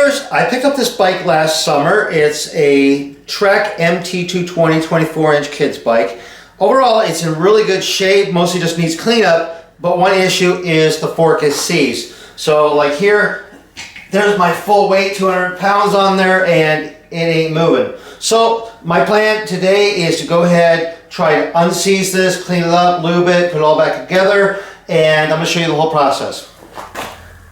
viewers, I picked up this bike last summer. It's a Trek MT220 24-inch kids bike. Overall, it's in really good shape, mostly just needs cleanup, but one issue is the fork is seized. So like here, there's my full weight, 200 pounds on there, and it ain't moving. So my plan today is to go ahead, try to unseize this, clean it up, lube it, put it all back together, and I'm gonna show you the whole process.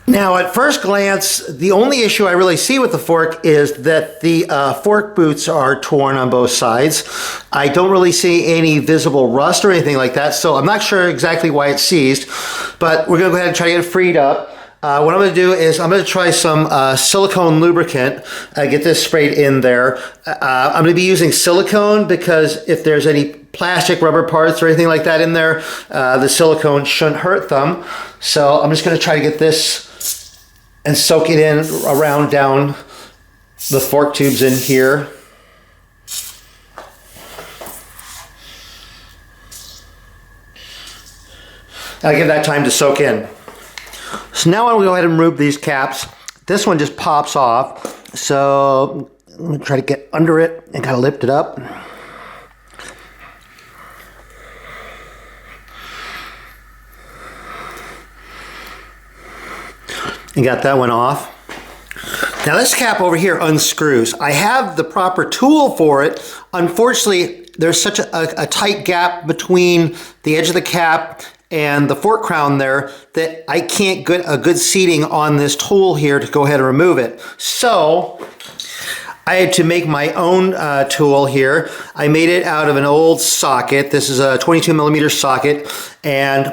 Now, at first glance, the only issue I really see with the fork is that the fork boots are torn on both sides. I don't really see any visible rust or anything like that, so I'm not sure exactly why it's seized, but we're gonna go ahead and try to get it freed up. What I'm gonna do is I'm gonna try some silicone lubricant, get this sprayed in there. I'm gonna be using silicone because if there's any plastic, rubber parts or anything like that in there, the silicone shouldn't hurt them. So I'm just gonna try to get this and soak it in around down the fork tubes in here. I'll give that time to soak in. So now I'm going to go ahead and remove these caps. This one just pops off. So I'm going to try to get under it and kind of lift it up. And got that one off. Now this cap over here unscrews. I have the proper tool for it. Unfortunately, there's such a tight gap between the edge of the cap and the fork crown there that I can't get a good seating on this tool here to go ahead and remove it. So I had to make my own tool here. I made it out of an old socket. This is a 22mm socket, and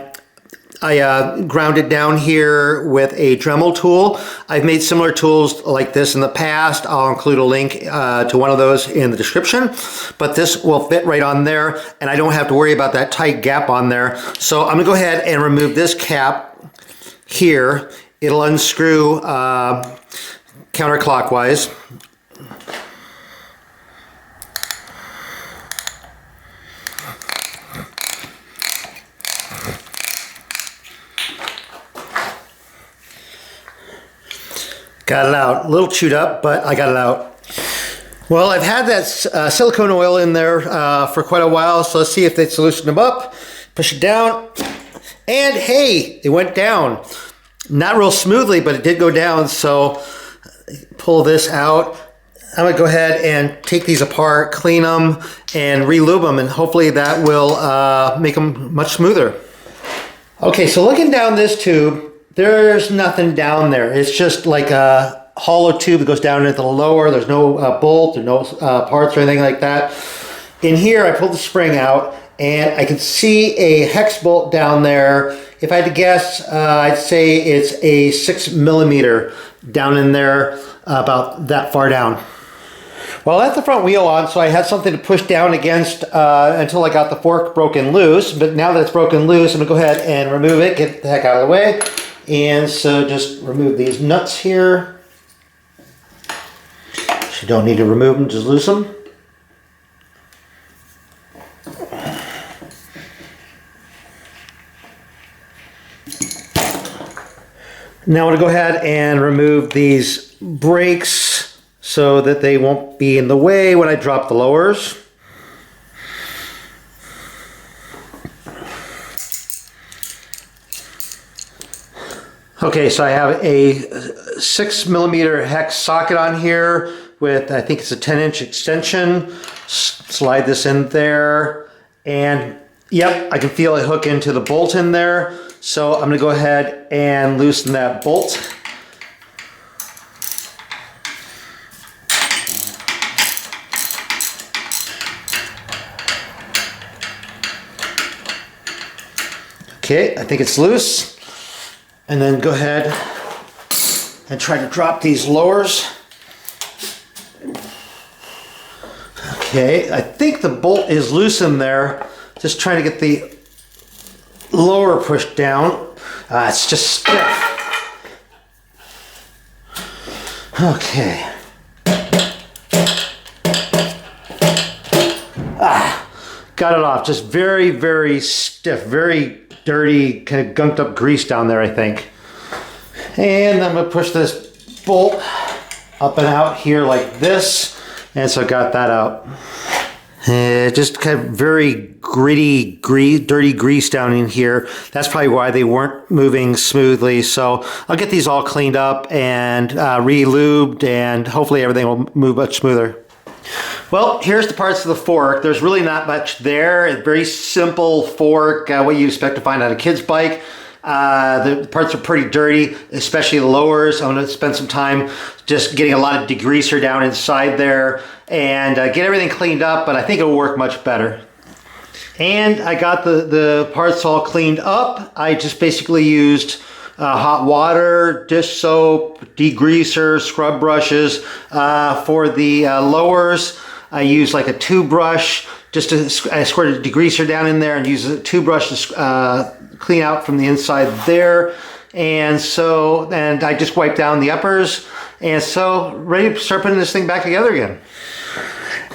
I ground it down here with a Dremel tool. I've made similar tools like this in the past. I'll include a link to one of those in the description, but this will fit right on there and I don't have to worry about that tight gap on there. So I'm gonna go ahead and remove this cap here. It'll unscrew counterclockwise. Got it out. A little chewed up, but I got it out. Well, I've had that silicone oil in there for quite a while, so let's see if it's loosened them up. Push it down, and hey, it went down. Not real smoothly, but it did go down, so pull this out. I'm gonna go ahead and take these apart, clean them, and re-lube them, and hopefully that will make them much smoother. Okay, so looking down this tube, there's nothing down there. It's just like a hollow tube that goes down into the lower. There's no bolt or no parts or anything like that. In here, I pulled the spring out and I can see a hex bolt down there. If I had to guess, I'd say it's a 6mm down in there, about that far down. Well, I left the front wheel on, so I had something to push down against until I got the fork broken loose. But now that it's broken loose, I'm gonna go ahead and remove it, get the heck out of the way. And so just remove these nuts here. You don't need to remove them, just loose them. Now I'm going to go ahead and remove these brakes so that they won't be in the way when I drop the lowers. Okay, so I have a 6mm hex socket on here with, I think it's a 10-inch extension. Slide this in there, and yep, I can feel it hook into the bolt in there. So I'm gonna go ahead and loosen that bolt. Okay, I think it's loose. And then go ahead and try to drop these lowers. Okay, I think the bolt is loose in there. Just trying to get the lower pushed down. It's just stiff. Okay. Got it off. Just very, very stiff, very dirty, kind of gunked up grease down there, I think. And I'm going to push this bolt up and out here like this. And so I got that out. Just kind of very gritty, dirty grease down in here. That's probably why they weren't moving smoothly. So I'll get these all cleaned up and re-lubed, and hopefully everything will move much smoother. Well, here's the parts of the fork. There's really not much there. A very simple fork, what you expect to find on a kid's bike. The parts are pretty dirty, especially the lowers. I'm going to spend some time just getting a lot of degreaser down inside there and get everything cleaned up, but I think it will work much better. And I got the parts all cleaned up. I just basically used hot water, dish soap, degreaser, scrub brushes. For the lowers, I used like a tube brush. I squirted degreaser down in there and used a tube brush to clean out from the inside there. And I just wiped down the uppers. And so ready to start putting this thing back together again.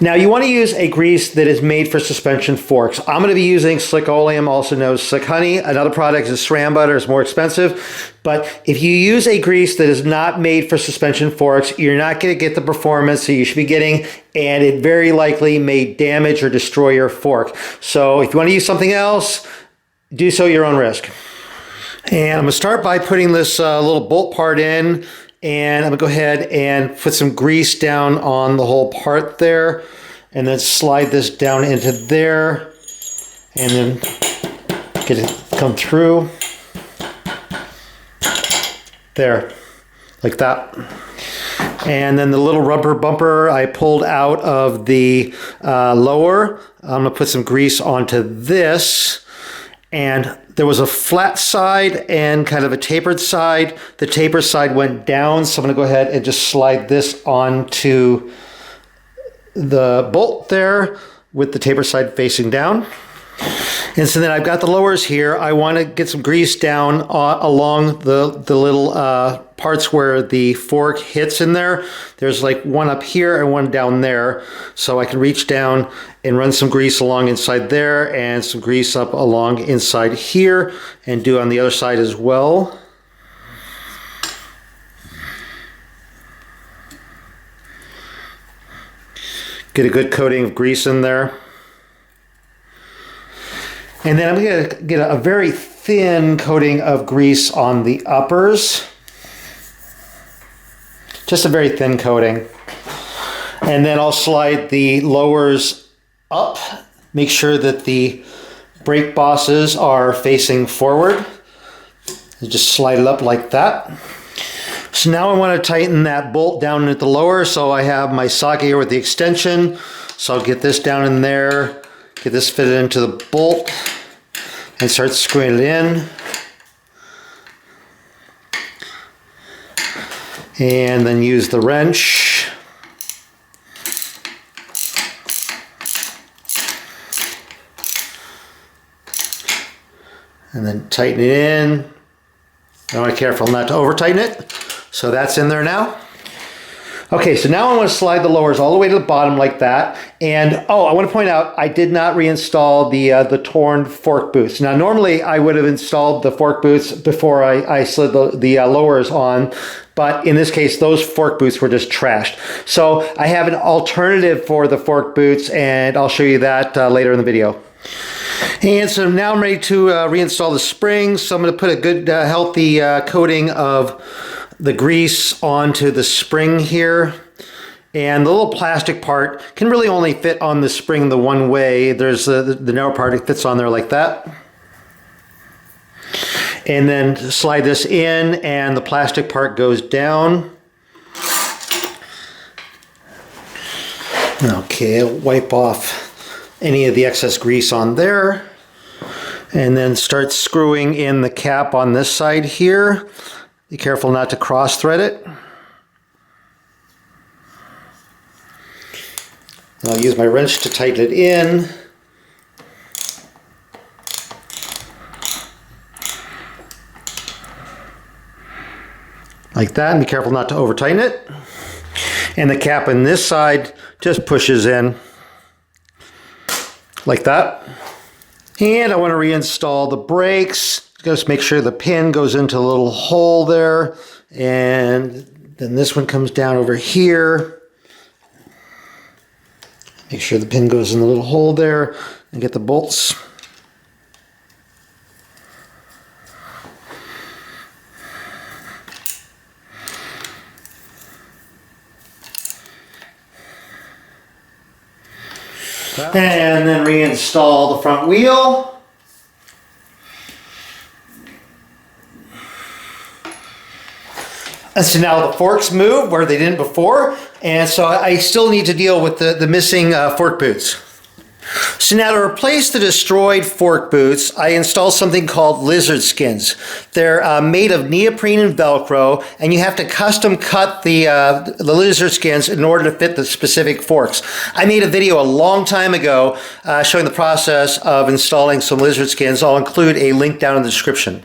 Now you want to use a grease that is made for suspension forks. I'm going to be using Slickoleum, also known as Slick Honey. Another product is SRAM Butter, it's more expensive. But if you use a grease that is not made for suspension forks, you're not going to get the performance that you should be getting, and it very likely may damage or destroy your fork. So if you want to use something else, do so at your own risk. And I'm going to start by putting this little bolt part in. And I'm going to go ahead and put some grease down on the whole part there. And then slide this down into there. And then get it come through. There. Like that. And then the little rubber bumper I pulled out of the lower. I'm going to put some grease onto this. And there was a flat side and kind of a tapered side. The tapered side went down, so I'm going to go ahead and just slide this onto the bolt there with the tapered side facing down. And so then I've got the lowers here. I want to get some grease down along the little parts where the fork hits in there. There's like one up here and one down there. So I can reach down and run some grease along inside there and some grease up along inside here and do on the other side as well. Get a good coating of grease in there. And then I'm going to get a very thin coating of grease on the uppers. Just a very thin coating. And then I'll slide the lowers up. Make sure that the brake bosses are facing forward. And just slide it up like that. So now I want to tighten that bolt down at the lower. So I have my socket here with the extension. So I'll get this down in there. Get this fitted into the bolt and start screwing it in. And then use the wrench. And then tighten it in. I want to be careful not to over tighten it. So that's in there now. Okay, so now I want to slide the lowers all the way to the bottom like that. And oh, I want to point out, I did not reinstall the torn fork boots. Now, normally I would have installed the fork boots before I slid the lowers on. But in this case, those fork boots were just trashed. So I have an alternative for the fork boots, and I'll show you that later in the video. And so now I'm ready to reinstall the springs. So I'm going to put a good, healthy coating of the grease onto the spring here. And the little plastic part can really only fit on the spring the one way. There's the narrow part, it fits on there like that. And then slide this in and the plastic part goes down. Okay, wipe off any of the excess grease on there. And then start screwing in the cap on this side here. Be careful not to cross thread it. I'll use my wrench to tighten it in. Like that, and be careful not to over tighten it. And the cap on this side just pushes in like that. And I want to reinstall the brakes. Just make sure the pin goes into a little hole there and Then this one comes down over here. Make sure the pin goes in the little hole there and get the bolts. And then reinstall the front wheel. And so now the forks move where they didn't before, and so I still need to deal with the missing fork boots. So now to replace the destroyed fork boots, I installed something called lizard skins. They're made of neoprene and Velcro, and you have to custom cut the lizard skins in order to fit the specific forks. I made a video a long time ago showing the process of installing some lizard skins. I'll include a link down in the description.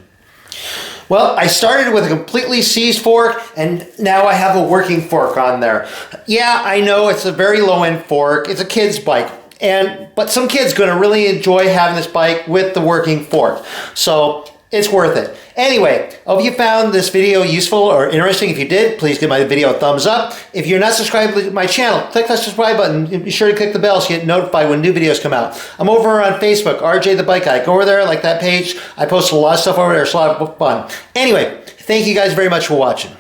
Well, I started with a completely seized fork, and now I have a working fork on there. Yeah, I know it's a very low-end fork. It's a kid's bike. But some kid's going to really enjoy having this bike with the working fork. So it's worth it. Anyway, I hope you found this video useful or interesting. If you did, please give my video a thumbs up. If you're not subscribed to my channel, click that subscribe button and be sure to click the bell so you get notified when new videos come out. I'm over on Facebook, RJ the Bike Guy. Go over there, like that page. I post a lot of stuff over there. It's a lot of fun. Anyway, thank you guys very much for watching.